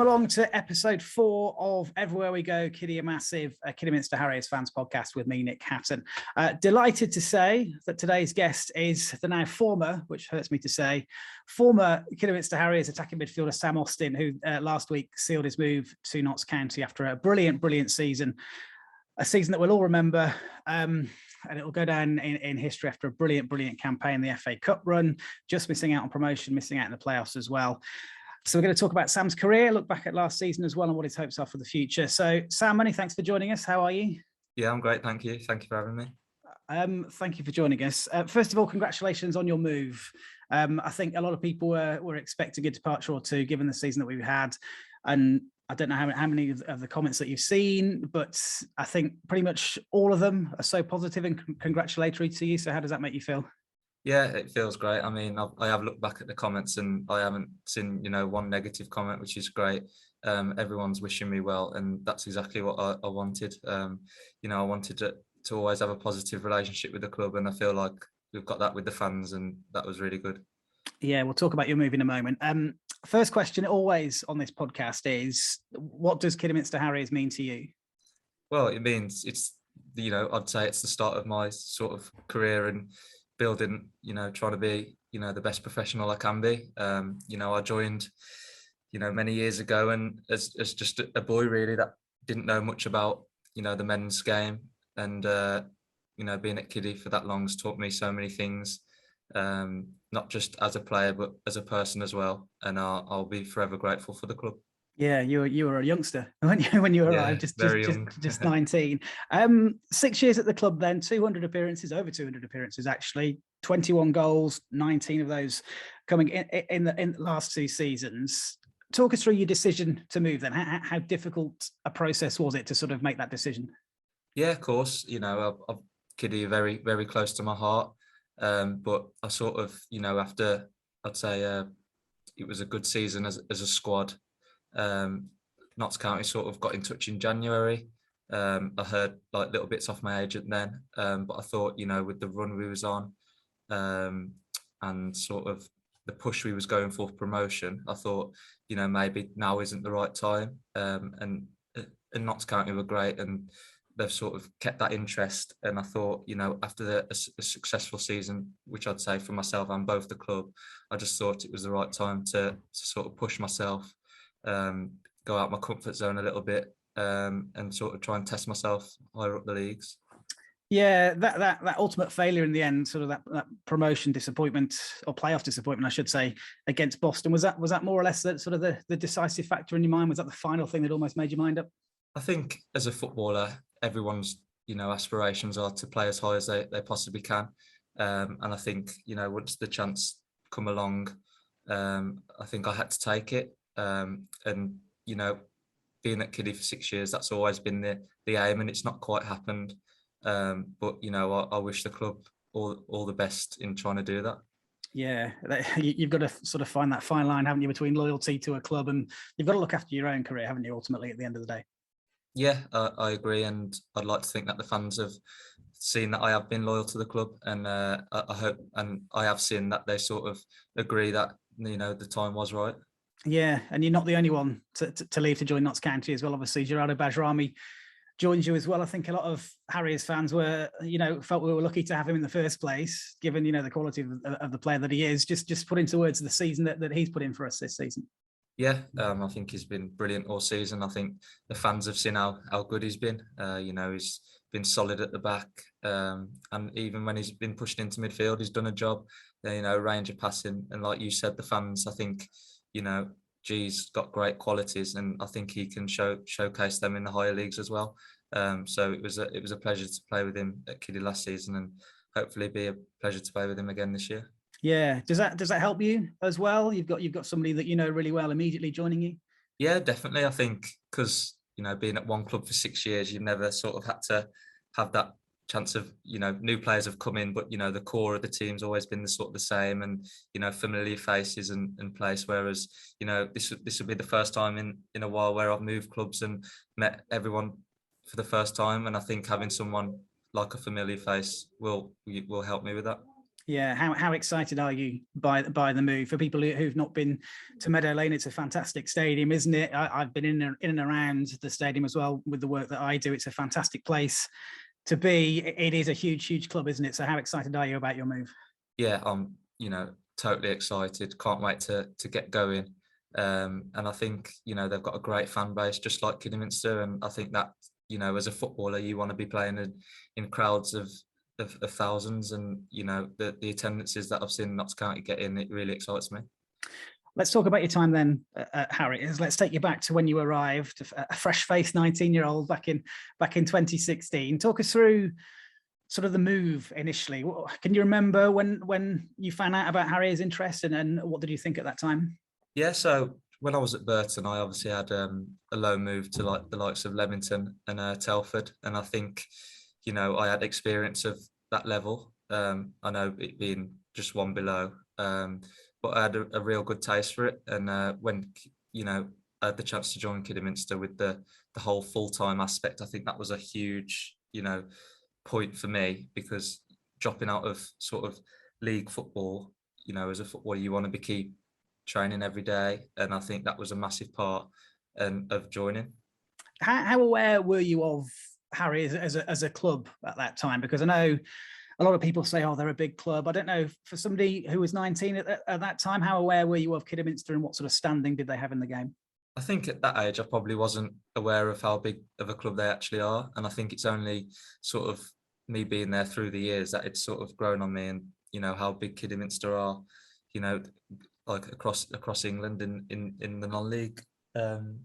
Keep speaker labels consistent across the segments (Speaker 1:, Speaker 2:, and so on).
Speaker 1: along to episode 4 of Everywhere We Go, Kiddy, a massive Kidderminster Harriers fans podcast with me, Nick Hatton. Delighted to say that today's guest is the now former, which hurts me to say, former Kidderminster Harriers attacking midfielder Sam Austin, who last week sealed his move to Notts County after a brilliant season. A season that we'll all remember, and it will go down in history after a brilliant campaign, the FA Cup run, just missing out on promotion, missing out in the playoffs as well. So we're going to talk about Sam's career, look back at last season as well, and what his hopes are for the future. So Sam, many thanks for joining us. How are you?
Speaker 2: Yeah, I'm great, thank you. Thank you for having me.
Speaker 1: Thank you for joining us. First of all, congratulations on your move. I think a lot of people were expecting a departure or two, given the season that we've had. And I don't know how many of the comments that you've seen, but I think pretty much all of them are so positive and congratulatory to you. So how does that make you feel?
Speaker 2: Yeah, it feels great. I mean, I have looked back at the comments and I haven't seen, one negative comment, which is great. Everyone's wishing me well, and that's exactly what I wanted. I wanted to always have a positive relationship with the club, and I feel like we've got that with the fans, and that was really good.
Speaker 1: Yeah, we'll talk about your move in a moment. First question always on this podcast is, what does Kidderminster Harriers mean to you?
Speaker 2: Well, it means I'd say it's the start of my sort of career and building, trying to be, the best professional I can be. I joined, many years ago, and as just a boy really that didn't know much about, the men's game, and being at Kiddy for that long has taught me so many things. Not just as a player, but as a person as well. And I'll be forever grateful for the club.
Speaker 1: Yeah, you were a youngster when you arrived, just 19. 6 years at the club, then 200 appearances, over 200 appearances actually, 21 goals, 19 of those coming in the last 2 seasons. Talk us through your decision to move. Then, how difficult a process was it to sort of make that decision?
Speaker 2: Yeah, of course. I've Kiddy very very close to my heart. But I sort of, after, I'd say it was a good season as a squad. Notts County sort of got in touch in January. I heard like little bits off my agent then, but I thought, with the run we was on, and sort of the push we was going for promotion, I thought, maybe now isn't the right time. And Notts County were great, and they've sort of kept that interest. And I thought, after a successful season, which I'd say for myself and both the club, I just thought it was the right time to sort of push myself, go out my comfort zone a little bit, and sort of try and test myself higher up the leagues.
Speaker 1: Yeah, that ultimate failure in the end, sort of that promotion disappointment, or playoff disappointment, I should say, against Boston, was that more or less the decisive factor in your mind? Was that the final thing that almost made your mind up?
Speaker 2: I think as a footballer, everyone's aspirations are to play as high as they possibly can, and I think once the chance come along, I think I had to take it, and being at Kiddy for 6 years, that's always been the aim, and it's not quite happened, but I wish the club all the best in trying to do that. Yeah,
Speaker 1: you've got to sort of find that fine line, haven't you, between loyalty to a club and you've got to look after your own career, haven't you, ultimately, at the end of the day?
Speaker 2: Yeah, I agree, and I'd like to think that the fans have seen that I have been loyal to the club, and I hope, and I have seen that they sort of agree that the time was right.
Speaker 1: Yeah, and you're not the only one to leave to join Notts County as well. Obviously, Gerardo Bajrami joined you as well. I think a lot of Harriers fans were, felt we were lucky to have him in the first place, given the quality of the player that he is. Just put into words the season that he's put in for us this season.
Speaker 2: Yeah, I think he's been brilliant all season. I think the fans have seen how good he's been. He's been solid at the back, and even when he's been pushed into midfield, he's done a job. Range of passing, and like you said, the fans, I think, G's got great qualities, and I think he can showcase them in the higher leagues as well. So it was a pleasure to play with him at Kiddy last season, and hopefully be a pleasure to play with him again this year.
Speaker 1: Yeah, does that help you as well? You've got somebody that you know really well immediately joining you.
Speaker 2: Yeah, definitely. I think because being at one club for 6 years, you've never sort of had to have that chance of new players have come in, but the core of the team's always been the same, and familiar faces and place. Whereas this will be the first time in a while where I've moved clubs and met everyone for the first time, and I think having someone like a familiar face will help me with that.
Speaker 1: Yeah, how excited are you by the move? For people who've not been to Meadow Lane, it's a fantastic stadium, isn't it? I've been in and around the stadium as well with the work that I do. It's a fantastic place to be. It is a huge club, isn't it? So how excited are you about your move?
Speaker 2: Yeah, I'm totally excited. Can't wait to get going. And I think they've got a great fan base, just like Kidderminster. And I think that as a footballer, you want to be playing in crowds of thousands, and the attendances that I've seen Notts County get in, it really excites me.
Speaker 1: Let's talk about your time then at Harriers. Let's take you back to when you arrived, a fresh-faced 19-year-old back in 2016. Talk us through sort of the move initially. Can you remember when you found out about Harriers' interest, and what did you think at that time?
Speaker 2: Yeah, so when I was at Burton, I obviously had a loan move to like the likes of Leamington and Telford, and I think I had experience of that level. I know it being just one below, but I had a real good taste for it. And when I had the chance to join Kidderminster with the whole full-time aspect, I think that was a huge point for me, because dropping out of sort of league football, as a footballer, you want to keep training every day, and I think that was a massive part of joining.
Speaker 1: How aware were you of Harriers as a club at that time? Because I know a lot of people say, oh, they're a big club. I don't know, for somebody who was 19 at that time, how aware were you of Kidderminster, and what sort of standing did they have in the game?
Speaker 2: I think at that age, I probably wasn't aware of how big of a club they actually are. And I think it's only sort of me being there through the years that it's sort of grown on me, and, how big Kidderminster are, like across England in the non-league, in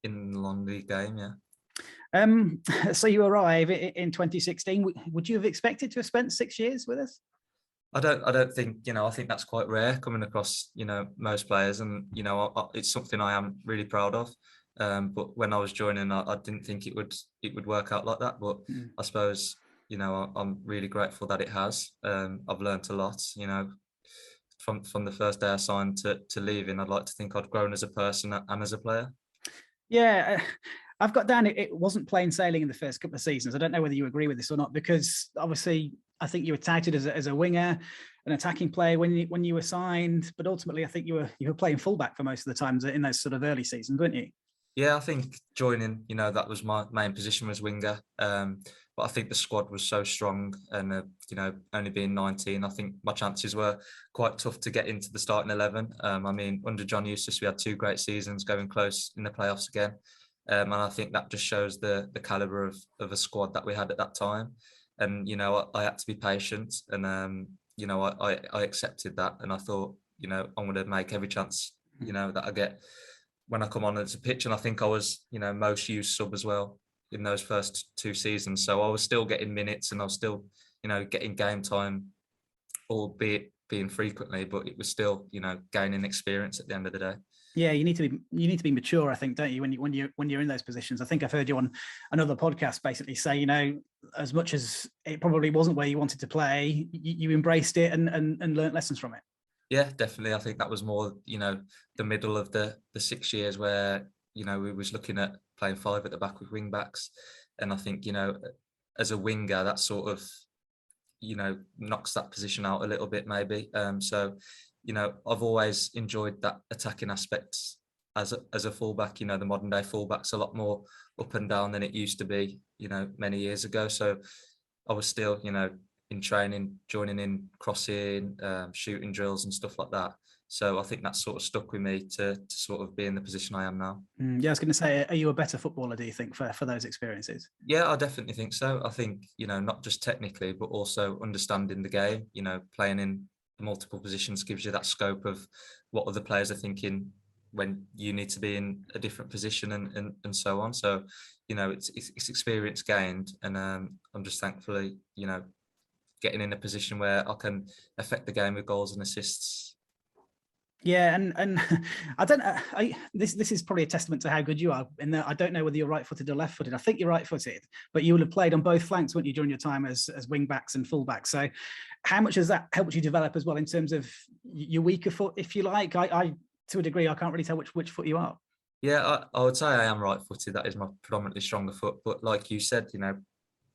Speaker 2: the non-league game, yeah.
Speaker 1: So you arrive in 2016. Would you have expected to have spent 6 years with us?
Speaker 2: I don't think, I think that's quite rare coming across, most players, and, it's something I am really proud of. But when I was joining, I didn't think it would work out like that. But I suppose, I'm really grateful that it has. I've learned a lot, from the first day I signed to leaving. I'd like to think I'd grown as a person and as a player.
Speaker 1: Yeah, I've got down it wasn't plain sailing in the first couple of seasons. I don't know whether you agree with this or not, because obviously I think you were touted as a winger, an attacking player when you were signed, but ultimately I think you were playing fullback for most of the times in those sort of early seasons, weren't you?
Speaker 2: Yeah, I think joining, that was my main position, was winger. But I think the squad was so strong, and only being 19, I think my chances were quite tough to get into the starting 11. I mean, under John Eustace, we had 2 great seasons, going close in the playoffs again. And I think that just shows the caliber of a squad that we had at that time. And I had to be patient, and I accepted that, and I thought, I'm going to make every chance that I get when I come on as a pitch. And I think I was most used sub as well in those first 2 seasons, so I was still getting minutes, and I was still getting game time, albeit being frequently, but it was still gaining experience at the end of the day.
Speaker 1: Yeah, you need to be mature, I think, don't you, when you're in those positions. I think I've heard you on another podcast basically say, as much as it probably wasn't where you wanted to play, you embraced it and learnt lessons from it.
Speaker 2: Yeah, definitely. I think that was more, the middle of the 6 years where, we was looking at playing 5 at the back with wing backs. And I think, as a winger, that sort of, knocks that position out a little bit maybe. So, I've always enjoyed that attacking aspect as a fullback. The modern day fullback's a lot more up and down than it used to be, many years ago. So I was still, in training, joining in crossing, shooting drills and stuff like that. So I think that sort of stuck with me to sort of be in the position I am now.
Speaker 1: Yeah, I was going to say, are you a better footballer, do you think, for those experiences?
Speaker 2: Yeah, I definitely think so. I think, not just technically, but also understanding the game, playing in multiple positions gives you that scope of what other players are thinking when you need to be in a different position and so on. So, it's experience gained, and I'm just thankfully, getting in a position where I can affect the game with goals and assists.
Speaker 1: Yeah, and I don't know. This is probably a testament to how good you are. In that I don't know whether you're right-footed or left-footed. I think you're right-footed, but you will have played on both flanks, wouldn't you, during your time as wing backs and full backs? So, how much has that helped you develop as well in terms of your weaker foot, if you like? I to a degree, I can't really tell which foot you are.
Speaker 2: Yeah, I would say I am right-footed. That is my predominantly stronger foot. But like you said,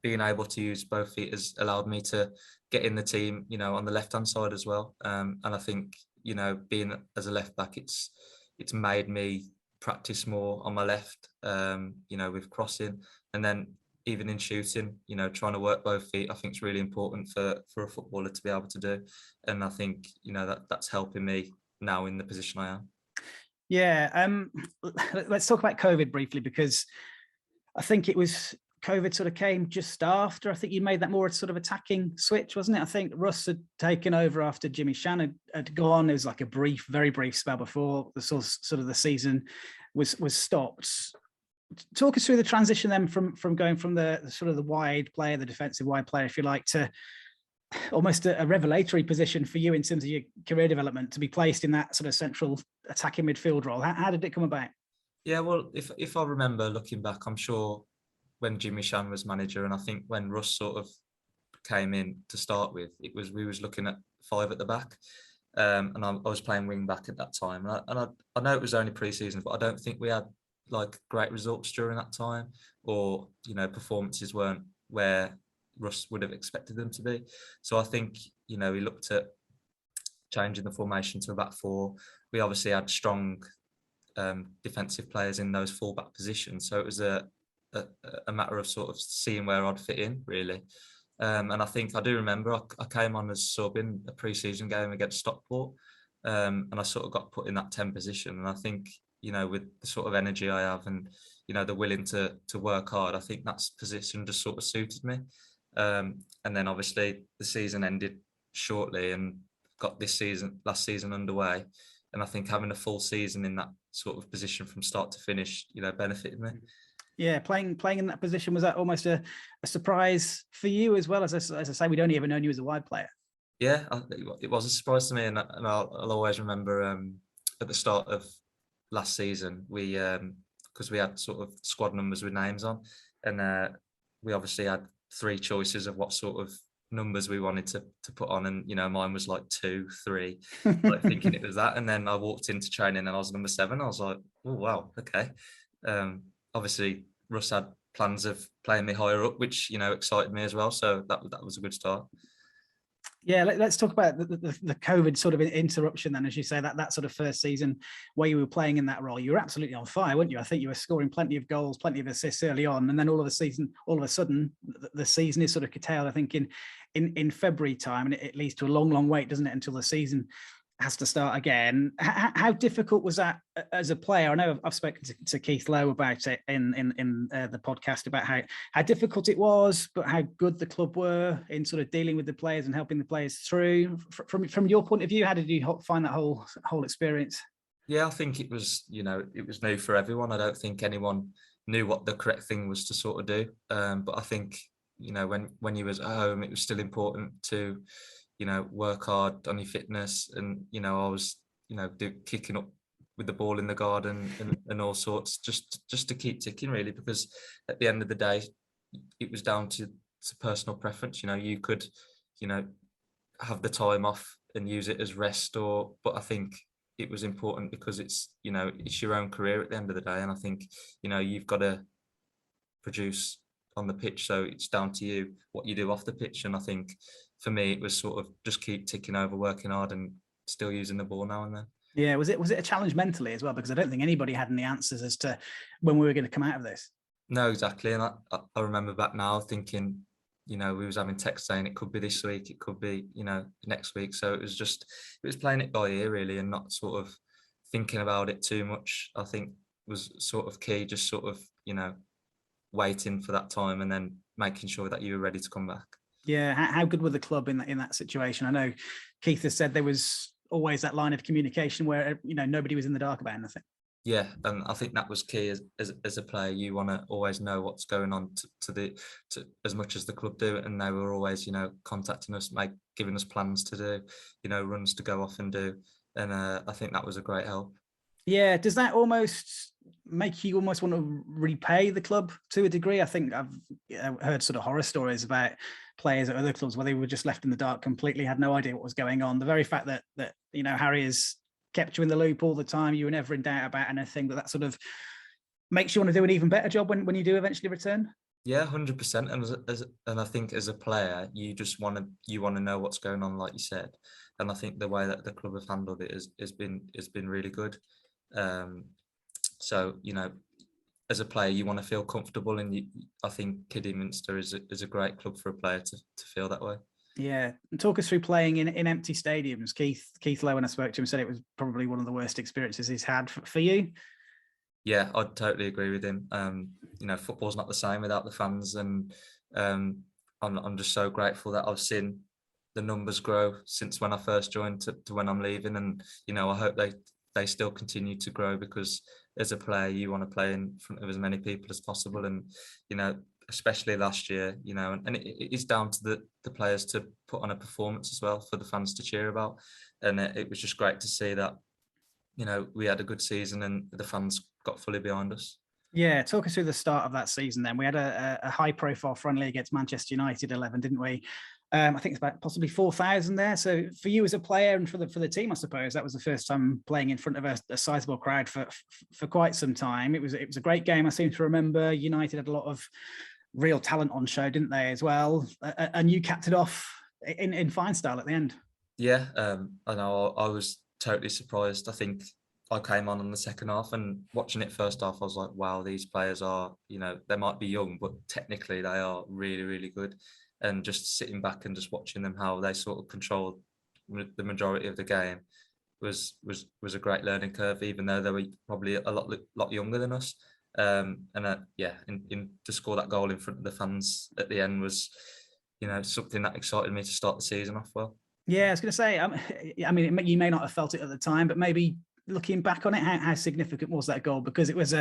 Speaker 2: being able to use both feet has allowed me to get in the team, you know, on the left hand side as well. And I think, you know, being as a left back, it's made me practice more on my left, you know, with crossing, and then even in shooting, you know, trying to work both feet, I think is really important for a footballer to be able to do. And I think, you know, that's helping me now in the position I am.
Speaker 1: Yeah. Let's talk about COVID briefly, because I think it was COVID sort of came just after. I think you made that more sort of attacking switch, wasn't it? I think Russ had taken over after Jimmy Shan had gone. It was like a brief, very brief spell before the sort of the season was stopped. Talk us through the transition then from going from the sort of the wide player, the defensive wide player, if you like, to almost a revelatory position for you in terms of your career development, to be placed in that sort of central attacking midfield role. How did it come about?
Speaker 2: Yeah, well, if I remember looking back, I'm sure when Jimmy Shan was manager, and I think when Russ sort of came in to start with, we was looking at 5 at the back, and I was playing wing back at that time, and I know it was only pre-season, but I don't think we had like great results during that time, or you know, performances weren't where Russ would have expected them to be. So I think, you know, we looked at changing the formation to a back 4. We obviously had strong defensive players in those full-back positions, so it was a matter of sort of seeing where I'd fit in, really. And I think I do remember I came on as sub in a pre-season game against Stockport, and I sort of got put in that 10 position. And I think, you know, with the sort of energy I have and, you know, the willing to work hard, I think that position just sort of suited me. And then obviously the season ended shortly and got last season underway. And I think having a full season in that sort of position from start to finish, you know, benefited me.
Speaker 1: Yeah, playing in that position, was that almost a surprise for you as well? As I say, we'd only ever known you as a wide player.
Speaker 2: Yeah, it was a surprise to me, and I'll always remember at the start of last season, we because we had sort of squad numbers with names on, and we obviously had 3 choices of what sort of numbers we wanted to put on, and you know, mine was like 2, 3, like thinking it was that, and then I walked into training and I was number 7. I was like, oh wow, okay. Obviously Russ had plans of playing me higher up, which, you know, excited me as well, so that was a good start.
Speaker 1: Yeah, let's talk about the COVID sort of interruption then. As you say, that sort of first season where you were playing in that role, you were absolutely on fire, weren't you? I think you were scoring plenty of goals, plenty of assists early on, and then all of a sudden the season is sort of curtailed, I think, in February time, and it leads to a long wait, doesn't it, until the season has to start again. How difficult was that as a player? I know I've spoken to Keith Lowe about it in the podcast about how difficult it was, but how good the club were in sort of dealing with the players and helping the players through. From your point of view, how did you find that whole experience?
Speaker 2: Yeah, I think it was, you know, it was new for everyone. I don't think anyone knew what the correct thing was to sort of do. But I think, you know, when you was at home, it was still important to, you know, work hard on your fitness. And, you know, I was, you know, kicking up with the ball in the garden and all sorts, just to keep ticking, really, because at the end of the day, it was down to personal preference. You know, you could, you know, have the time off and use it as rest, but I think it was important because it's, you know, it's your own career at the end of the day. And I think, you know, you've got to produce on the pitch, so it's down to you what you do off the pitch. And I think for me, it was sort of just keep ticking over, working hard, and still using the ball now and then.
Speaker 1: Yeah, was it a challenge mentally as well? Because I don't think anybody had any answers as to when we were going to come out of this. No,
Speaker 2: exactly. And I remember back now thinking, you know, we was having text saying it could be this week, it could be, you know, next week. So it was playing it by ear, really, and not sort of thinking about it too much. I think was sort of key, just sort of, you know, waiting for that time and then making sure that you were ready to come back.
Speaker 1: Yeah, how good were the club in that situation? I know Keith has said there was always that line of communication where, you know, nobody was in the dark about anything.
Speaker 2: Yeah, and I think that was key as a player. You want to always know what's going on to as much as the club do, and they were always, you know, contacting us, giving us plans to do, you know, runs to go off and do, and I think that was a great help. Yeah,
Speaker 1: does that almost make you almost want to repay the club to a degree? I think I've heard sort of horror stories about players at other clubs where they were just left in the dark completely, had no idea what was going on. The very fact that you know, Harriers kept you in the loop all the time, you were never in doubt about anything, but that sort of makes you want to do an even better job when you do eventually return.
Speaker 2: Yeah, 100%. And and I think as a player, you just want to know what's going on, like you said. And I think the way that the club have handled it has been really good. Um, so as a player, you want to feel comfortable, and I think Kidderminster is a great club for a player to feel that way.
Speaker 1: Yeah, and talk us through playing in empty stadiums. Keith Lowe, when I spoke to him, said it was probably one of the worst experiences he's had. For you?
Speaker 2: Yeah, I'd totally agree with him. Football's not the same without the fans, and um, I'm just so grateful that I've seen the numbers grow since when I first joined to when I'm leaving, and I hope they still continue to grow, because as a player you want to play in front of as many people as possible, and especially last year, and it is down to the players to put on a performance as well for the fans to cheer about, and it was just great to see that we had a good season and the fans got fully behind us.
Speaker 1: Yeah, talk us through the start of that season then. We had a high-profile friendly against Manchester United 11, didn't we? I think it's about possibly 4,000 there. So for you as a player and for the team, I suppose, that was the first time playing in front of a sizable crowd for quite some time. It was a great game, I seem to remember. United had a lot of real talent on show, didn't they, as well? And you capped it off in fine style at the end.
Speaker 2: Yeah, I know. I was totally surprised. I think I came on the second half, and watching it first half, I was like, wow, these players are, they might be young, but technically they are really, really good. And just sitting back and just watching them, how they sort of controlled the majority of the game was a great learning curve, even though they were probably a lot younger than us. And to score that goal in front of the fans at the end was, something that excited me to start the season off well.
Speaker 1: Yeah, I was going to say, I mean, you may not have felt it at the time, but maybe looking back on it, how significant was that goal? Because it was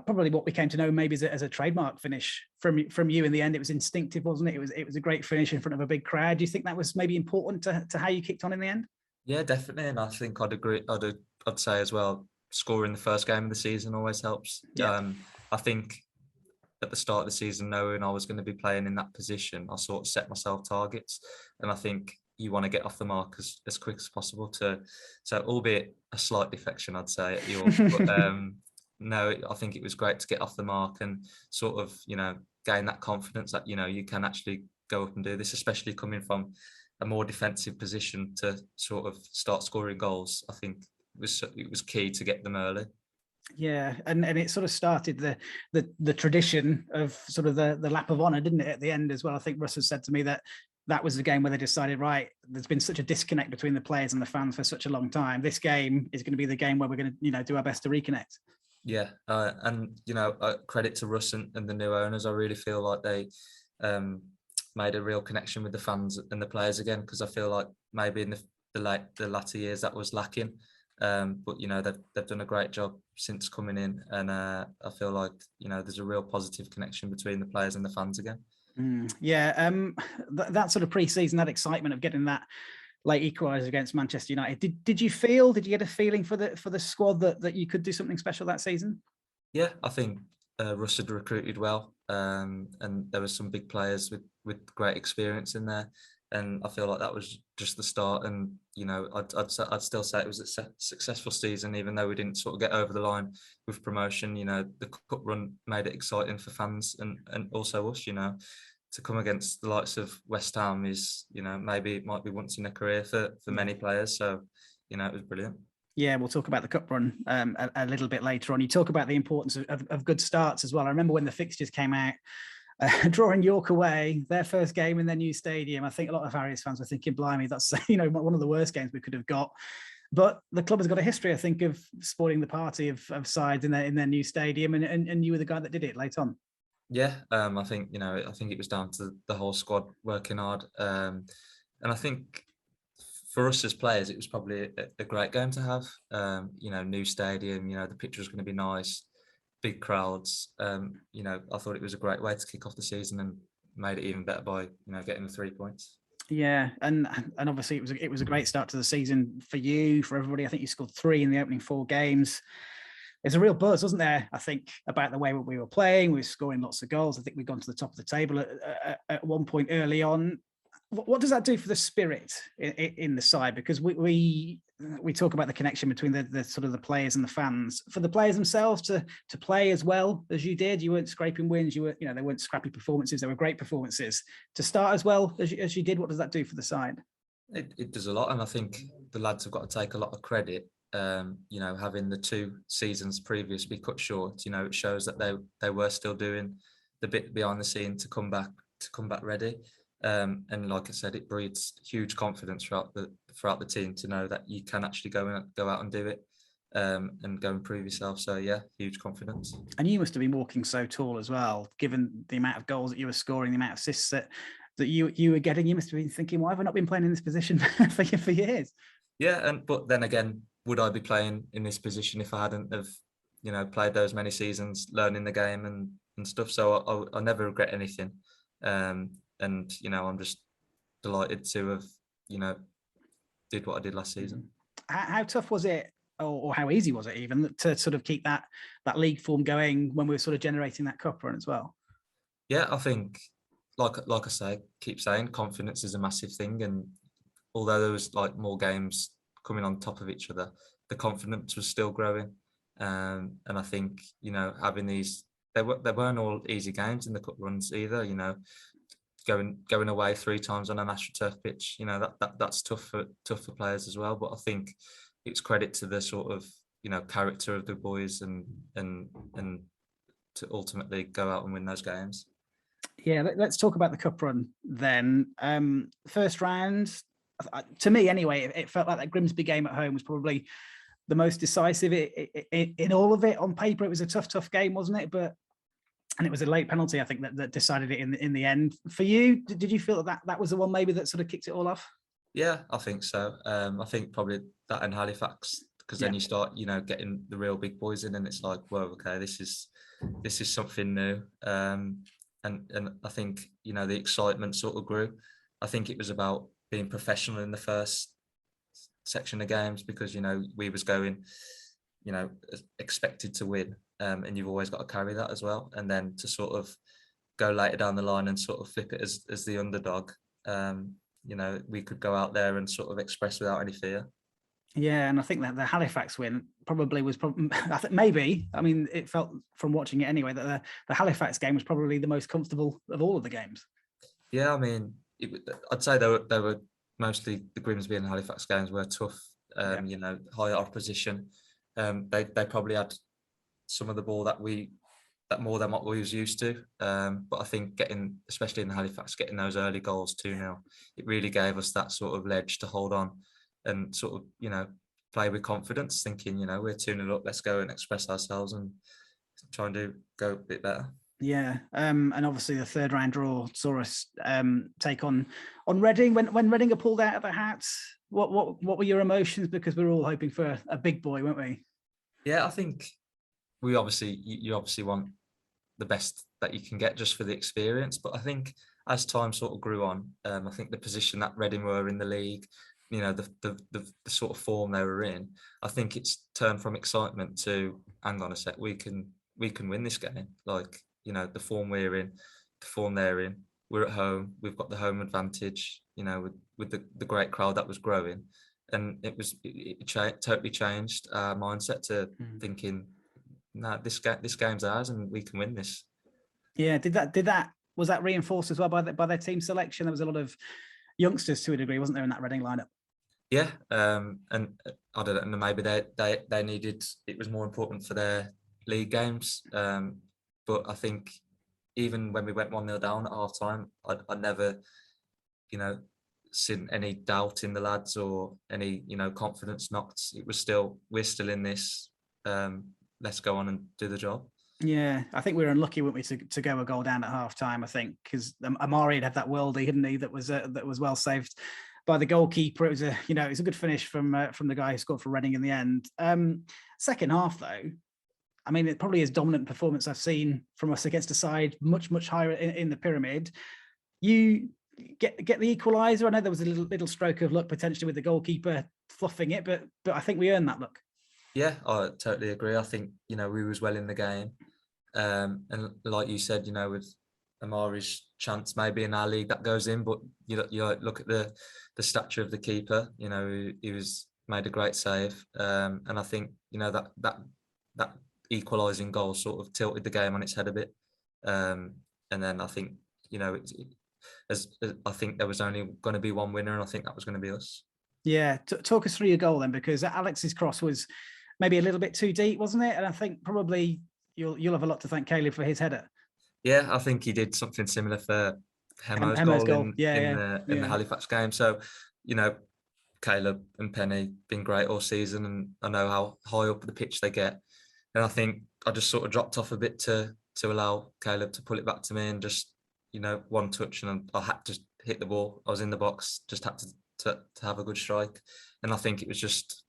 Speaker 1: probably what we came to know maybe as a trademark finish from you in the end. It was instinctive, wasn't it? It was a great finish in front of a big crowd. Do you think that was maybe important to how you kicked on in the end?
Speaker 2: Yeah, definitely. And I think I'd agree. I'd say as well, scoring the first game of the season always helps.
Speaker 1: Yeah.
Speaker 2: I think at the start of the season, knowing I was going to be playing in that position, I sort of set myself targets, and I think you want to get off the mark as quick as possible so albeit a slight defection, I'd say, at York, but no, I think it was great to get off the mark and sort of, gain that confidence that, you can actually go up and do this, especially coming from a more defensive position to sort of start scoring goals. I think it was key to get them early.
Speaker 1: Yeah, and it sort of started the tradition of sort of the lap of honour, didn't it, at the end as well? I think Russ has said to me that was the game where they decided, right, there's been such a disconnect between the players and the fans for such a long time. This game is going to be the game where we're going to, do our best to reconnect.
Speaker 2: Yeah, and credit to Russ and the new owners. I really feel like they made a real connection with the fans and the players again, because I feel like maybe in the latter years that was lacking. But they've done a great job since coming in, and I feel like there's a real positive connection between the players and the fans again.
Speaker 1: Yeah, that sort of pre-season, that excitement of getting that late equaliser against Manchester United. Did you get a feeling for the squad that you could do something special that season?
Speaker 2: Yeah, I think Russ had recruited well, and there were some big players with great experience in there. And I feel like that was just the start. And I'd still say it was a successful season, even though we didn't sort of get over the line with promotion. The cup run made it exciting for fans and also us. To come against the likes of West Ham is, maybe it might be once in a career for many players. So it was brilliant.
Speaker 1: Yeah, we'll talk about the cup run a little bit later on. You talk about the importance of good starts as well. I remember when the fixtures came out. Drawing York away, their first game in their new stadium. I think a lot of Harriers fans were thinking, blimey, that's one of the worst games we could have got. But the club has got a history, I think, of spoiling the party of sides in their new stadium, and you were the guy that did it late on.
Speaker 2: Yeah, I think it was down to the whole squad working hard, and I think for us as players, it was probably a great game to have. New stadium, the pitch was going to be nice. Big crowds. I thought it was a great way to kick off the season, and made it even better by getting the 3 points.
Speaker 1: Yeah, and obviously it was a great start to the season for you, for everybody. I think you scored 3 in the opening 4 games. There's a real buzz, wasn't there? I think about the way we were playing. We were scoring lots of goals. I think we'd gone to the top of the table at one point early on. what does that do for the spirit in the side? Because we talk about the connection between the sort of the players and the fans. For the players themselves to play as well as you did, you weren't scraping wins. You were, they weren't scrappy performances. They were great performances. To start as well as you did, what does that do for the side?
Speaker 2: It does a lot, and I think the lads have got to take a lot of credit. Having the 2 seasons previous be cut short, it shows that they were still doing the bit behind the scene to come back ready. And like I said, it breeds huge confidence throughout the team to know that you can actually go out and do it, and go and prove yourself. So yeah, huge confidence.
Speaker 1: And you must have been walking so tall as well, given the amount of goals that you were scoring, the amount of assists that you were getting. You must have been thinking, why have I not been playing in this position for years?
Speaker 2: Yeah, but then again, would I be playing in this position if I hadn't have, played those many seasons, learning the game and stuff? So I never regret anything. And I'm just delighted to have, did what I did last season.
Speaker 1: How tough was it, or how easy was it even to sort of keep that league form going when we were sort of generating that cup run as well?
Speaker 2: Yeah, I think, like I say, keep saying, confidence is a massive thing, and although there was like more games coming on top of each other, the confidence was still growing. And I think, having these, they weren't all easy games in the cup runs either. Going away 3 times on a AstroTurf pitch, that's tough for players as well. But I think it's credit to the sort of character of the boys and to ultimately go out and win those games. Yeah,
Speaker 1: let's talk about the cup run then. First round, to me anyway, it felt like that Grimsby game at home was probably the most decisive in all of it. On paper, it was a tough game, wasn't it? And it was a late penalty, I think, that decided it in the end. For you, did you feel that was the one maybe that sort of kicked it all off?
Speaker 2: Yeah, I think so. I think probably that and Halifax, because then you start, getting the real big boys in, and it's like, well, okay, this is something new. And I think, the excitement sort of grew. I think it was about being professional in the first section of games, because, we was going, expected to win. And you've always got to carry that as well. And then to sort of go later down the line and sort of flip it as the underdog, we could go out there and sort of express without any fear. Yeah, and I think that the Halifax win I think maybe, I mean, it felt from watching it anyway, that the Halifax game was probably the most comfortable of all of the games. Yeah, I mean, I'd say they were mostly, the Grimsby and Halifax games were tough, higher opposition. They probably had some of the ball that more than what we was used to. But I think especially in Halifax, getting those early goals 2-0, it really gave us that sort of ledge to hold on and sort of, play with confidence, thinking, we're 2-0 up, let's go and express ourselves and try and go a bit better. Yeah, and obviously the third round draw saw us take on Reading. When Reading are pulled out of the hat, what were your emotions? Because we were all hoping for a big boy, weren't we? Yeah, I think you obviously want the best that you can get just for the experience. But I think as time sort of grew on, I think the position that Reading were in the league, the sort of form they were in, I think it's turned from excitement to, hang on a sec, we can win this game. Like, the form we're in, the form they're in, we're at home, we've got the home advantage, with the great crowd that was growing. And it totally changed our mindset to thinking, no, this game's ours and we can win this. Yeah, was that reinforced as well by their team selection? There was a lot of youngsters to a degree, wasn't there, in that Reading lineup? Yeah, and I don't know, maybe they needed, it was more important for their league games. But I think even when we went 1-0 down at half time, I never, seen any doubt in the lads or any, confidence knocked. It was still, we're still in this. Let's go on and do the job. Yeah, I think we were unlucky, weren't we, to go a goal down at half time, I think, because Amari had that worldie, hadn't he, that was well saved by the goalkeeper. It was a good finish from the guy who scored for Reading in the end. Second half, though, I mean, it probably is dominant performance I've seen from us against a side much higher in the pyramid. You get the equaliser. I know there was a little stroke of luck potentially with the goalkeeper fluffing it, but I think we earned that luck. Yeah, I totally agree. I think, we was well in the game. And like you said, with Amari's chance maybe in our league that goes in, but you look at the stature of the keeper. You know, he was made a great save, and I think that equalising goal sort of tilted the game on its head a bit. And then I think as I think there was only going to be one winner, and I think that was going to be us.
Speaker 1: Yeah, talk us through your goal then, because Alex's cross was maybe a little bit too deep, wasn't it? And I think probably you'll have a lot to thank Caleb for his header.
Speaker 2: Yeah, I think he did something similar for Hemo's goal. In the Halifax game. So, Caleb and Penny been great all season, and I know how high up the pitch they get. And I think I just sort of dropped off a bit to allow Caleb to pull it back to me, and just one touch, and I had to hit the ball. I was in the box, just had to have a good strike, and I think it was just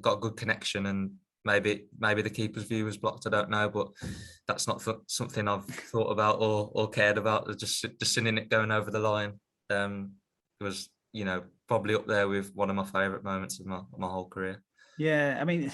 Speaker 2: got a good connection, and maybe the keeper's view was blocked. I don't know, but that's not something I've thought about or cared about. Just seeing it going over the line was probably up there with one of my favourite moments of my whole career.
Speaker 1: Yeah, I mean,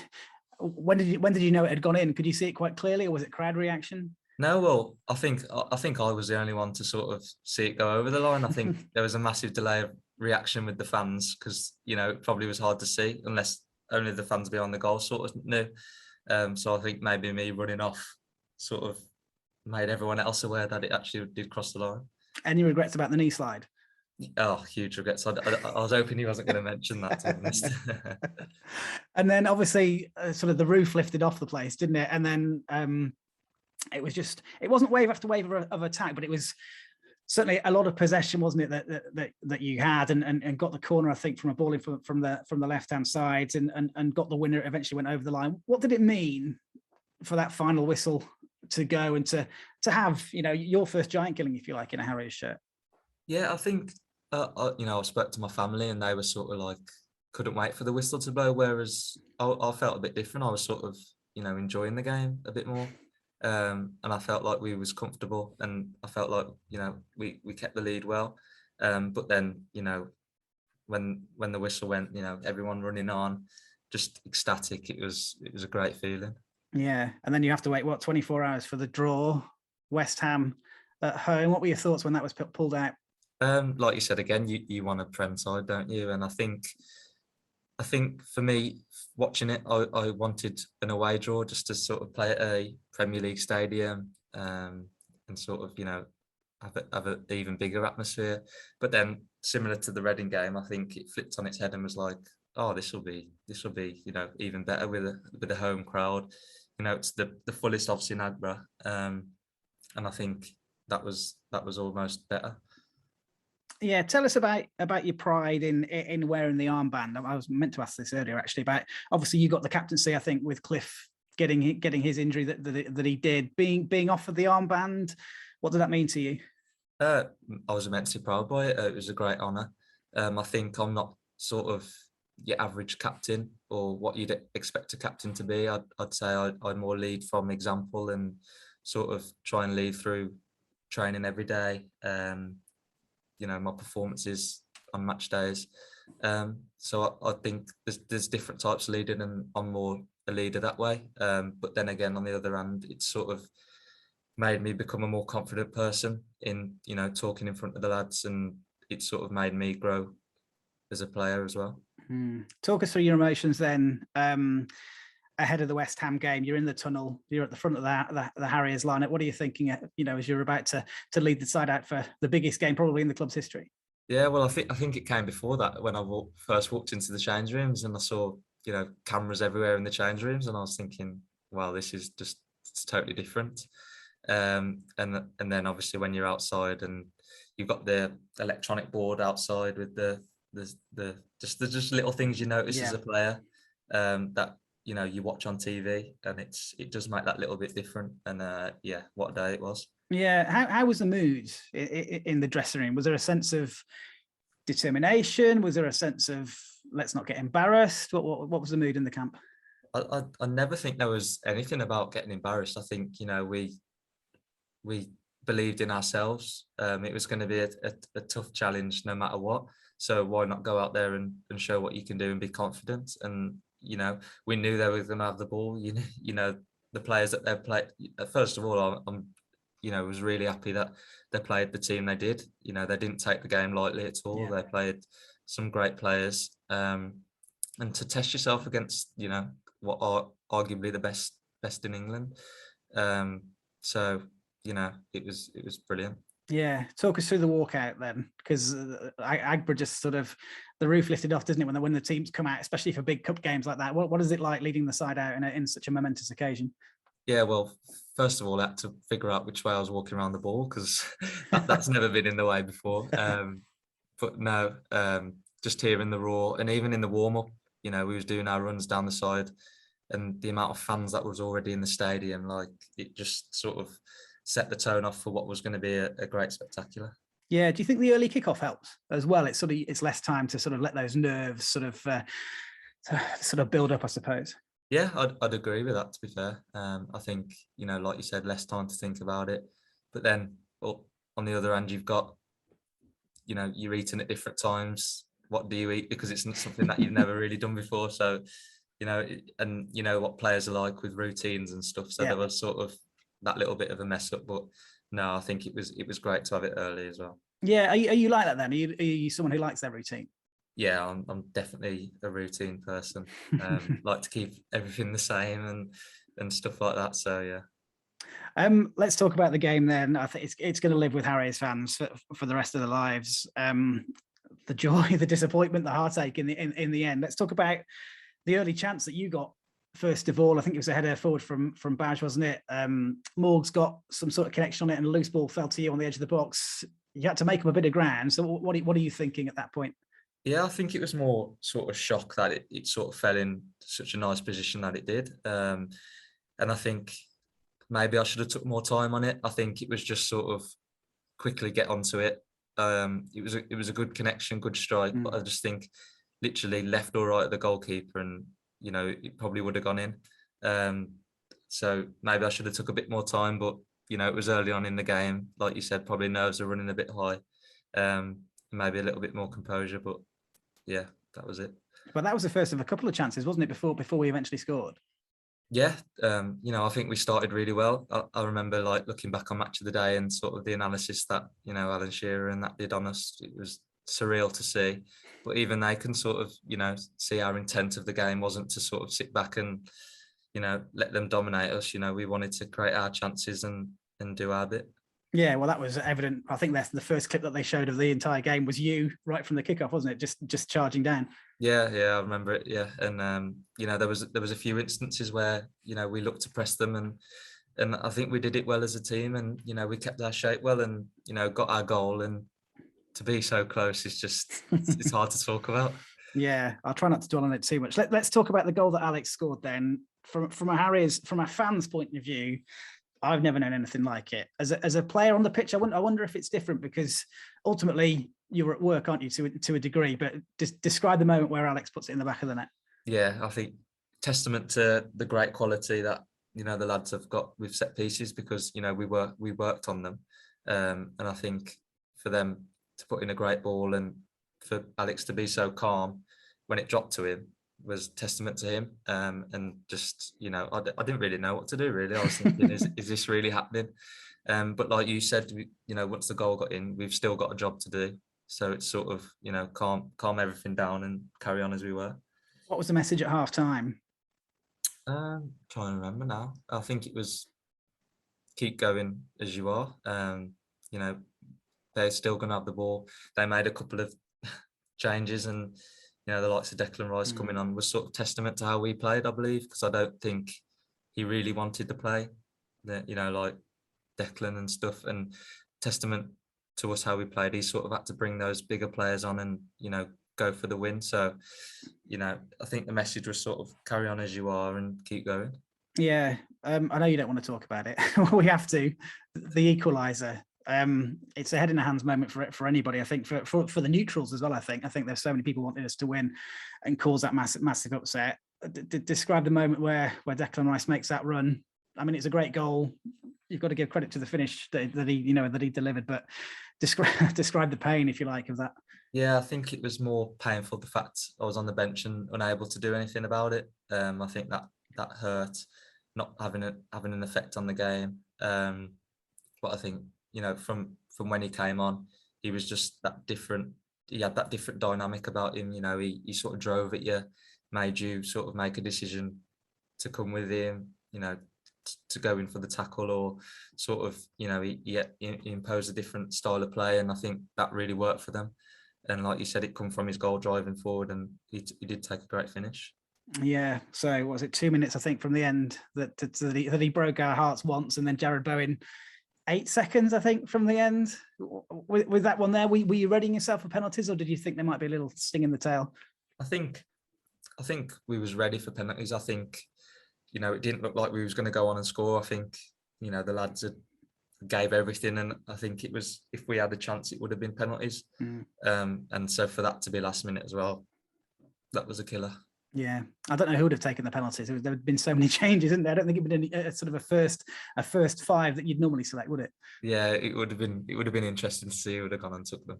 Speaker 1: when did you know it had gone in? Could you see it quite clearly, or was it crowd reaction?
Speaker 2: No, well, I think I was the only one to sort of see it go over the line. I think there was a massive delay of reaction with the fans, because it probably was hard to see unless only the fans behind the goal sort of knew. So I think maybe me running off sort of made everyone else aware that it actually did cross the line.
Speaker 1: Any regrets about the knee slide?
Speaker 2: Oh, huge regrets. I was hoping he wasn't going to mention that, to be honest.
Speaker 1: And then obviously sort of the roof lifted off the place, didn't it? And then it wasn't wave after wave of attack, but it was certainly a lot of possession, wasn't it, that you had, and got the corner, I think, from a ball in from the left-hand side, and got the winner. Eventually went over the line. What did it mean for that final whistle to go, and to have your first giant killing, if you like, in a Harriers shirt?
Speaker 2: Yeah, I think I spoke to my family, and they were sort of like, couldn't wait for the whistle to blow, whereas I felt a bit different. I was sort of enjoying the game a bit more. And I felt like we was comfortable, and I felt like we kept the lead well. But then when the whistle went, everyone running on, just ecstatic. It was a great feeling.
Speaker 1: Yeah, and then you have to wait 24 hours for the draw, West Ham at home. What were your thoughts when that was pulled out?
Speaker 2: Like you said, again, you want a Prem side, don't you? And I think for me, watching it, I wanted an away draw, just to sort of play at a Premier League stadium, and sort of have an even bigger atmosphere. But then, similar to the Reading game, I think it flipped on its head and was like, oh, this will be even better with a home crowd. It's the fullest I've seen Agbra, and I think that was almost better.
Speaker 1: Yeah, tell us about your pride in wearing the armband. I was meant to ask this earlier, actually, about, obviously you got the captaincy, I think, with Cliff getting his injury that he did, being offered the armband. What did that mean to you?
Speaker 2: I was immensely proud by it. It was a great honour. I think I'm not sort of your average captain, or what you'd expect a captain to be. I'd say I more lead from example, and sort of try and lead through training every day. My performances on match days. So I think there's different types of leading, and I'm more a leader that way. But then again, on the other hand, it's sort of made me become a more confident person in, talking in front of the lads, and it sort of made me grow as a player as well.
Speaker 1: Talk us through your emotions then. Ahead of the West Ham game, you're in the tunnel, you're at the front of the Harriers lineup. What are you thinking, as you're about to lead the side out for the biggest game probably in the club's history?
Speaker 2: Yeah, well, I think it came before that, when I first walked into the change rooms, and I saw cameras everywhere in the change rooms, and I was thinking, wow, this is just, it's totally different. And then obviously when you're outside, and you've got the electronic board outside with the just little things you notice as a player, that you watch on TV, and it does make that little bit different. And what a day it was.
Speaker 1: Yeah, how was the mood in the dressing room? Was there a sense of determination? Was there a sense of, let's not get embarrassed? What was the mood in the camp?
Speaker 2: I never think there was anything about getting embarrassed. I think we believed in ourselves. It was going to be a tough challenge no matter what. So why not go out there and show what you can do and be confident? And we knew they were going to have the ball. The players that they've played. First of all, I'm was really happy that they played the team they did. They didn't take the game lightly at all.
Speaker 1: Yeah.
Speaker 2: They played some great players, and to test yourself against, what are arguably the best in England. So, it was brilliant.
Speaker 1: Yeah, talk us through the walkout then, because Agba just sort of the roof lifted off, doesn't it, when the teams come out, especially for big cup games like that? What is it like leading the side out in such a momentous occasion?
Speaker 2: Yeah, well, first of all, I had to figure out which way I was walking around the ball, because that's never been in the way before. But no, just hearing the roar, and even in the warm up, we was doing our runs down the side, and the amount of fans that was already in the stadium, like it just sort of set the tone off for what was going to be a great spectacular.
Speaker 1: Yeah, do you think the early kickoff helps as well? It's less time to sort of let those nerves sort of build up, I suppose.
Speaker 2: Yeah, I'd agree with that, to be fair. I think, like you said, less time to think about it. But then on the other hand, you've got, you're eating at different times. What do you eat? Because it's not something that you've never really done before. So, and what players are like with routines and stuff. So there was sort of that little bit of a mess up. But no, I think it was great to have it early as well.
Speaker 1: Yeah, are you like that then? Are you someone who likes their routine?
Speaker 2: Yeah, I'm definitely a routine person. Like to keep everything the same and stuff like that. So yeah.
Speaker 1: Let's talk about the game then. I think it's going to live with Harriers fans for the rest of their lives. The joy, the disappointment, the heartache in the end. Let's talk about the early chance that you got. First of all, I think it was a header forward from Badge, wasn't it? Morg's got some sort of connection on it, and a loose ball fell to you on the edge of the box. You had to make up a bit of ground. So what are you thinking at that point?
Speaker 2: Yeah, I think it was more sort of shock that it sort of fell in such a nice position that it did. And I think maybe I should have took more time on it. I think it was just sort of quickly get onto it. It was a good connection, good strike, but I just think literally left or right of the goalkeeper, and it probably would have gone in. So maybe I should have took a bit more time, but it was early on in the game. Like you said, probably nerves are running a bit high. Maybe a little bit more composure, but yeah, that was it.
Speaker 1: But that was the first of a couple of chances, wasn't it? Before we eventually scored.
Speaker 2: Yeah, I think we started really well. I remember like looking back on Match of the Day and sort of the analysis that Alan Shearer and that did on us. It was surreal to see, but even they can sort of see our intent of the game wasn't to sort of sit back and let them dominate us. We wanted to create our chances and do our bit.
Speaker 1: Yeah, well, that was evident. I think that's the first clip that they showed of the entire game was you right from the kickoff, wasn't it? Just charging down.
Speaker 2: Yeah, I remember it. Yeah, and there was a few instances where we looked to press them, and I think we did it well as a team, and we kept our shape well, and got our goal, and to be so close is just it's hard to talk about.
Speaker 1: Yeah, I'll try not to dwell on it too much. Let's talk about the goal that Alex scored then. From a fan's point of view, I've never known anything like it. As a player on the pitch, I wonder if it's different, because ultimately you're at work, aren't you, to a degree? But just describe the moment where Alex puts it in the back of the net.
Speaker 2: Yeah, I think testament to the great quality that the lads have got with set pieces, because we worked on them, and I think for them to put in a great ball and for Alex to be so calm when it dropped to him was testament to him. And just I didn't really know what to do, really. I was thinking, is this really happening? But like you said, once the goal got in, we've still got a job to do. So it's sort of calm everything down and carry on as we were.
Speaker 1: What was the message at half time?
Speaker 2: Trying to remember now. I think it was keep going as you are. They're still going to have the ball. They made a couple of changes, and the likes of Declan Rice coming on was sort of testament to how we played, I believe, because I don't think he really wanted to play, like Declan and stuff, and testament to us how we played. He sort of had to bring those bigger players on and go for the win. So I think the message was sort of carry on as you are and keep going.
Speaker 1: Yeah, I know you don't want to talk about it. We have to. The equaliser. It's a head in the hands moment for anybody. I think for the neutrals as well. I think there's so many people wanting us to win and cause that massive upset. Describe the moment where Declan Rice makes that run. I mean, it's a great goal. You've got to give credit to the finish that he delivered, but describe the pain, if you like, of that.
Speaker 2: Yeah, I think it was more painful the fact I was on the bench and unable to do anything about it. I think that hurt, not having an effect on the game. But I think, from when he came on, he was just that different. He had that different dynamic about him. He sort of drove at you, made you sort of make a decision to come with him, to go in for the tackle, or sort of, he imposed a different style of play. And I think that really worked for them. And like you said, it come from his goal driving forward, and he did take a great finish.
Speaker 1: Yeah. So what was it, 2 minutes, I think, from the end that he broke our hearts once, and then Jared Bowen 8 seconds, I think, from the end. With that one there, were you readying yourself for penalties, or did you think there might be a little sting in the tail?
Speaker 2: I think we was ready for penalties. I think, it didn't look like we was going to go on and score. I think, the lads had gave everything, and I think it was, if we had a chance, it would have been penalties. And so for that to be last minute as well, that was a killer.
Speaker 1: Yeah, I don't know who would have taken the penalties. There have been so many changes, isn't there? I don't think it'd been sort of a first five that you'd normally select, would it?
Speaker 2: Yeah, it would have been interesting to see who would have gone and took them.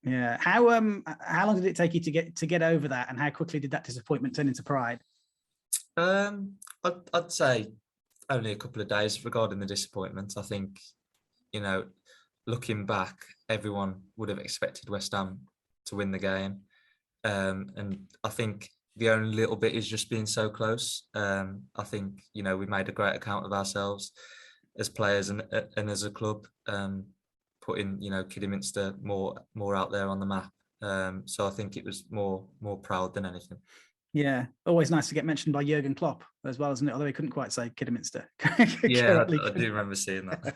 Speaker 1: Yeah. How long did it take you to get over that, and how quickly did that disappointment turn into pride?
Speaker 2: I'd say only a couple of days regarding the disappointment. I think, looking back, everyone would have expected West Ham to win the game. And I think the only little bit is just being so close. I think, we made a great account of ourselves as players and as a club, putting, Kidderminster more out there on the map. So I think it was more proud than anything.
Speaker 1: Yeah, always nice to get mentioned by Jurgen Klopp as well, isn't it? Although he couldn't quite say Kidderminster.
Speaker 2: Yeah, I do remember seeing that.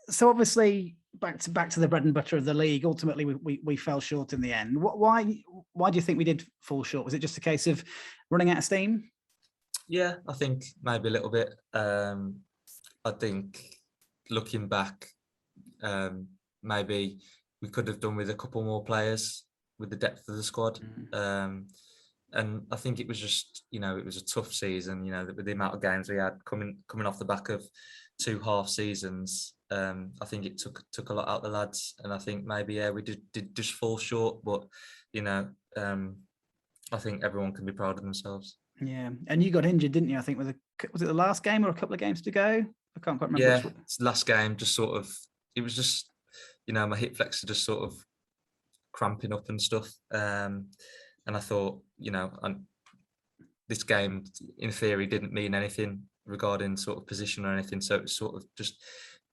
Speaker 1: So obviously, back to the bread and butter of the league. Ultimately, we fell short in the end. Why do you think we did fall short? Was it just a case of running out of steam?
Speaker 2: Yeah, I think maybe a little bit. I think looking back, maybe we could have done with a couple more players with the depth of the squad. And I think it was just, it was a tough season, with the amount of games we had coming off the back of 2 half seasons. I think it took a lot out of the lads, and I think maybe we did just fall short, but I think everyone can be proud of themselves.
Speaker 1: Yeah, and you got injured, didn't you? I think was it the last game or a couple of games to go? I can't quite remember.
Speaker 2: Yeah, it's the last game. Just sort of, it was just, my hip flexor just sort of cramping up and stuff. And I thought, this game in theory didn't mean anything regarding sort of position or anything. So it was sort of just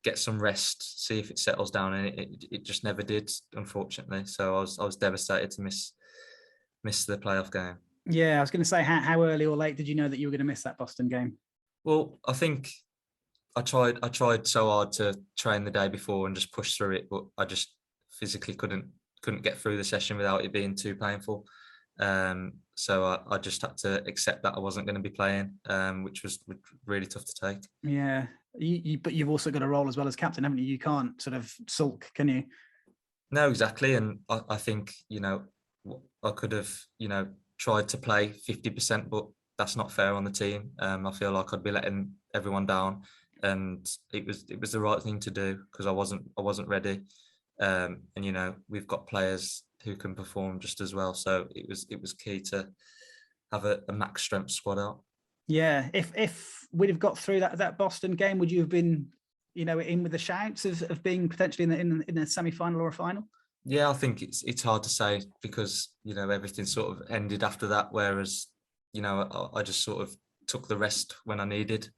Speaker 2: get some rest, see if it settles down, and it just never did, unfortunately. So I was devastated to miss the playoff game.
Speaker 1: Yeah, I was going to say, how early or late did you know that you were going to miss that Boston game?
Speaker 2: Well, I think I tried so hard to train the day before and just push through it, but I just physically couldn't get through the session without it being too painful. So I just had to accept that I wasn't going to be playing, which was really tough to take.
Speaker 1: Yeah, but you've also got a role as well as captain, haven't you? You can't sort of sulk, can you?
Speaker 2: No, exactly. And I think, I could have, tried to play 50%, but that's not fair on the team. I feel like I'd be letting everyone down, and it was the right thing to do, because I wasn't ready. And we've got players who can perform just as well, so it was key to have a max strength squad out.
Speaker 1: Yeah, if we'd have got through that Boston game, would you have been in with the shouts of being potentially in a semi-final or a final?
Speaker 2: Yeah, I think it's hard to say, because everything sort of ended after that, whereas I just sort of took the rest when I needed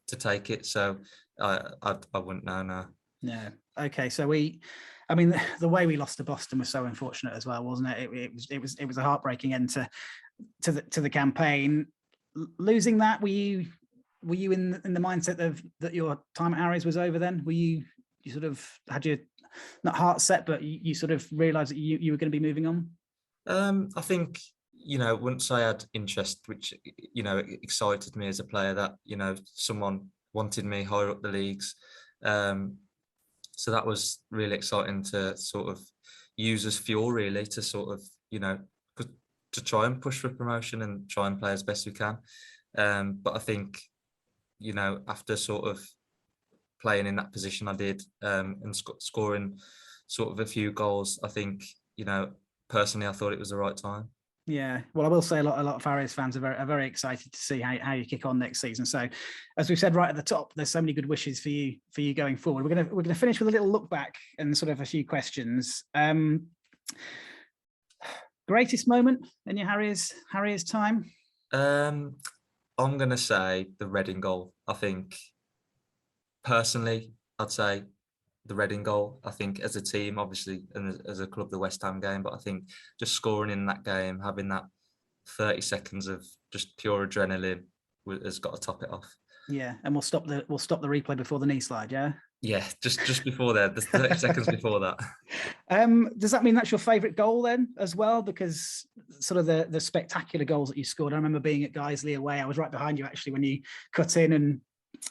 Speaker 2: to take it, so I wouldn't know now.
Speaker 1: Yeah. Okay. So the way we lost to Boston was so unfortunate as well, wasn't it? It was a heartbreaking end to the campaign. Losing that, were you in the mindset of that your time at Harriers was over then? Were you sort of had your not heart set, but you sort of realised that you were going to be moving on?
Speaker 2: I think once I had interest, which excited me as a player, that someone wanted me higher up the leagues. So that was really exciting to sort of use as fuel, really, to sort of, to try and push for promotion and try and play as best we can. But I think, after sort of playing in that position I did, and scoring sort of a few goals, I think, personally, I thought it was the right time.
Speaker 1: Yeah, well, I will say a lot of Harriers fans are very excited to see how you kick on next season. So, as we've said right at the top, there's so many good wishes for you going forward. We're gonna finish with a little look back and sort of a few questions. Greatest moment in your Harriers time?
Speaker 2: I'm gonna say the Reading goal. I think personally, I'd say the Reading goal. I think as a team, obviously, and as a club, the West Ham game. But I think just scoring in that game, having that 30 seconds of just pure adrenaline, has got to top it off.
Speaker 1: Yeah, and we'll stop the replay before the knee slide. Yeah.
Speaker 2: Yeah, just before there, the 30 seconds before that.
Speaker 1: Does that mean that's your favourite goal then as well? Because sort of the spectacular goals that you scored. I remember being at Guiseley away. I was right behind you actually when you cut in and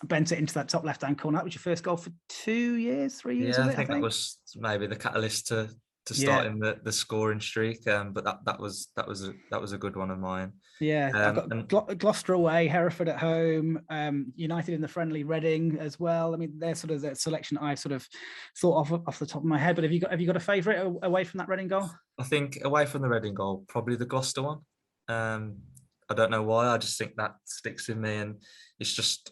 Speaker 1: bent it into that top left-hand corner. That was your first goal for 2 years, 3 years.
Speaker 2: Yeah,
Speaker 1: Was
Speaker 2: I think that was maybe the catalyst to starting the scoring streak. But that was a good one of mine.
Speaker 1: Yeah, I've got Gloucester away, Hereford at home, United in the friendly, Reading as well. I mean, they're sort of the selection I sort of thought of off the top of my head. But have you got a favourite away from that Reading goal?
Speaker 2: I think away from the Reading goal, probably the Gloucester one. I don't know why. I just think that sticks with me, and it's just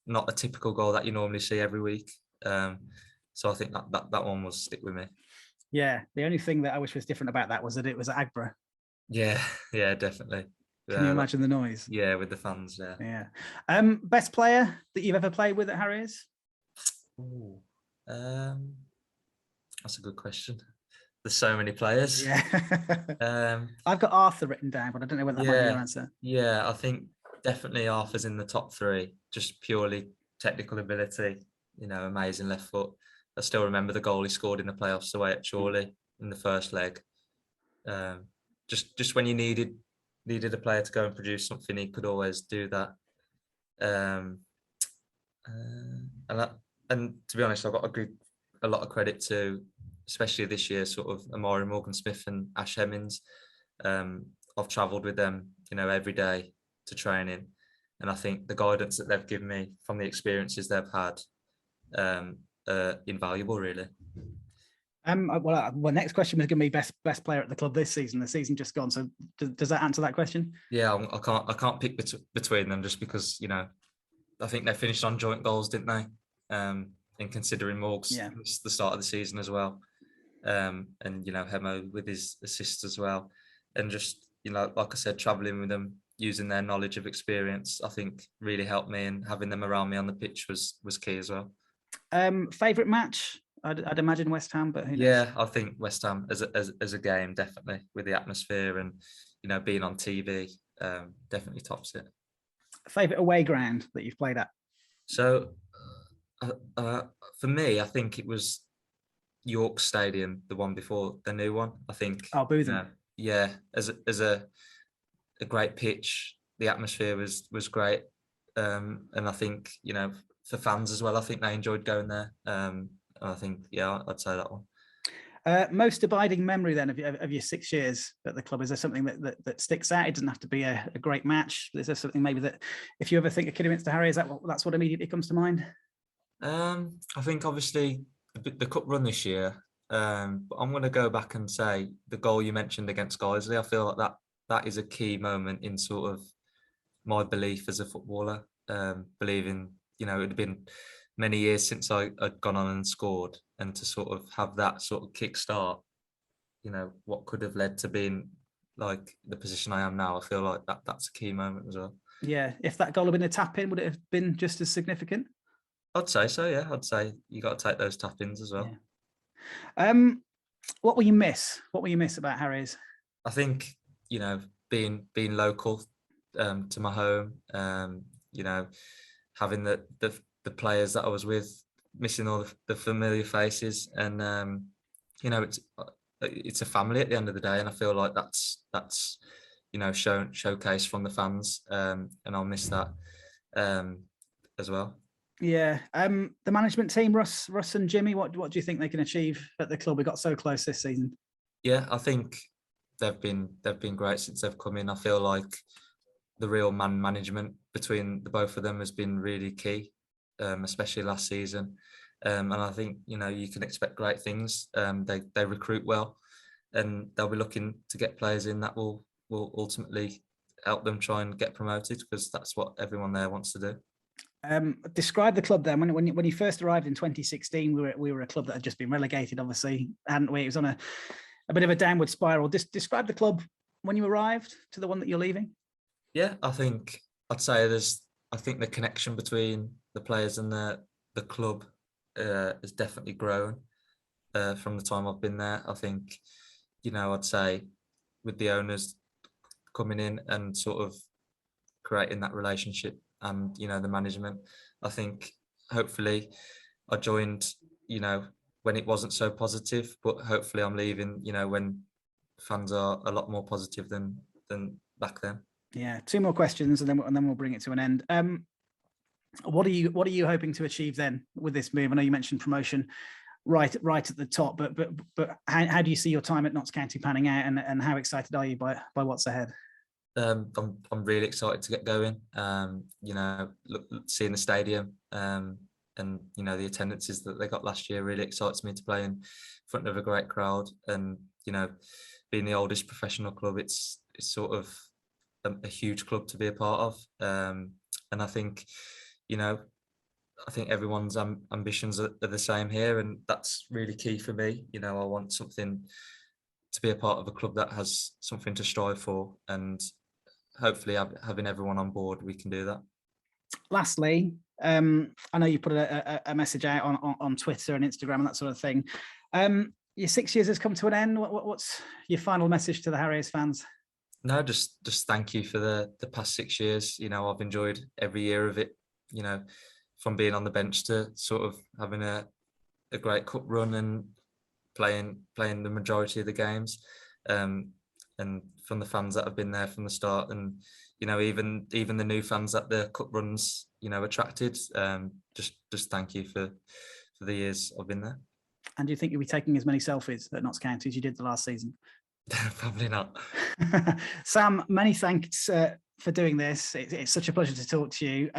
Speaker 2: not a typical goal that you normally see every week. So I think that one will stick with me.
Speaker 1: Yeah, the only thing that I wish was different about that was that it was at Agborough.
Speaker 2: Yeah, definitely.
Speaker 1: Can you imagine the noise?
Speaker 2: Yeah, with the fans.
Speaker 1: Yeah. Best player that you've ever played with at Harriers?
Speaker 2: Ooh, that's a good question. There's so many players.
Speaker 1: Yeah. I've got Arthur written down, but I don't know whether that might be your answer.
Speaker 2: Yeah, I think definitely Arthur's in the top three, just purely technical ability. Amazing left foot. I still remember the goal he scored in the playoffs away at Chorley in the first leg. Just when you needed a player to go and produce something, he could always do that. And to be honest, I've got to give a lot of credit to, especially this year, sort of Amari Morgan-Smith and Ash Hemmings. I've travelled with them, every day to training, and I think the guidance that they've given me from the experiences they've had, invaluable, really.
Speaker 1: Well, next question was going to be best player at the club this season. The season just gone. So does that answer that question?
Speaker 2: Yeah, I can't pick between them just because I think they finished on joint goals, didn't they? And considering Morgs, it's the start of the season as well, and Hemo with his assists as well, and just like I said, travelling with them, using their knowledge of experience, I think really helped me, and having them around me on the pitch was key as well.
Speaker 1: Favourite match? I'd imagine West Ham, but who knows?
Speaker 2: Yeah, I think West Ham as a game, definitely, with the atmosphere and being on TV, definitely tops it.
Speaker 1: Favourite away ground that you've played at? So
Speaker 2: for me, I think it was York Stadium, the one before the new one. I think.
Speaker 1: Oh, Bootham.
Speaker 2: Yeah, as a great pitch, the atmosphere was great, and I think for fans as well, I think they enjoyed going there. I think, I'd say that one.
Speaker 1: Most abiding memory then of your 6 years at the club? Is there something that sticks out? It doesn't have to be a great match. Is there something maybe that, if you ever think of Kidderminster Harriers, that's what immediately comes to mind?
Speaker 2: I think obviously the cup run this year. But I'm going to go back and say the goal you mentioned against Guiseley. I feel like that is a key moment in sort of my belief as a footballer. Believing, it had been many years since I'd gone on and scored, and to sort of have that sort of kickstart, what could have led to being like the position I am now. I feel like that's a key moment as well.
Speaker 1: Yeah, if that goal had been a tap in, would it have been just as significant?
Speaker 2: I'd say so. Yeah, I'd say you got to take those tap ins as well.
Speaker 1: Yeah. What will you miss? What will you miss about Harriers?
Speaker 2: I think being local to my home. Having the players that I was with, missing all the familiar faces, and it's a family at the end of the day, and I feel like that's showcased from the fans, and I'll miss that as well. Yeah.
Speaker 1: The management team, Russ and Jimmy, what do you think they can achieve at the club? We got so close this season.
Speaker 2: Yeah, I think they've been great since they've come in. I feel like the real man management between the both of them has been really key, especially last season. And I think you can expect great things. They recruit well, and they'll be looking to get players in that will ultimately help them try and get promoted, because that's what everyone there wants to do.
Speaker 1: Describe the club then. When you first arrived in 2016, we were a club that had just been relegated, obviously, hadn't we? It was on a bit of a downward spiral. Describe the club when you arrived to the one that you're leaving.
Speaker 2: Yeah, I think I'd say I think the connection between the players and the club has definitely grown from the time I've been there. I think, I'd say with the owners coming in and sort of creating that relationship, and the management, I think hopefully I joined when it wasn't so positive, but hopefully I'm leaving when fans are a lot more positive than back then.
Speaker 1: Yeah, 2 more questions and then we'll bring it to an end. What are you hoping to achieve then with this move? I know you mentioned promotion right at the top, but how do you see your time at Notts County panning out, and how excited are you by what's ahead?
Speaker 2: I'm really excited to get going. Seeing the stadium and the attendances that they got last year really excites me to play in front of a great crowd. And being the oldest professional club, it's sort of a huge club to be a part of. And I think everyone's ambitions are the same here, and that's really key for me. I want something to be a part of a club that has something to strive for, and hopefully having everyone on board, we can do that. Lastly,
Speaker 1: I know you put a message out on Twitter and Instagram and that sort of thing. Your 6 years has come to an end. What's your final message to the Harriers fans?
Speaker 2: No, just thank you for the past 6 years. I've enjoyed every year of it, from being on the bench to sort of having a great cup run and playing the majority of the games. And from the fans that have been there from the start, and even the new fans that the cup runs attracted. Just thank you for the years I've been there.
Speaker 1: And do you think you'll be taking as many selfies at Notts County as you did the last season?
Speaker 2: Probably not.
Speaker 1: Sam, many thanks for doing this. It's such a pleasure to talk to you.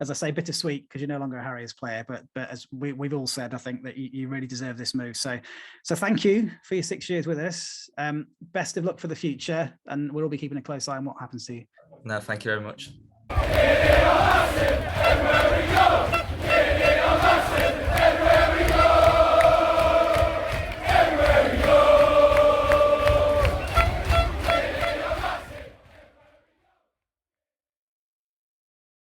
Speaker 1: As I say, bittersweet because you're no longer a Harriers player, but as we've all said, I think that you really deserve this move. So thank you for your 6 years with us. Best of luck for the future, and we'll all be keeping a close eye on what happens to you.
Speaker 2: No, thank you very much.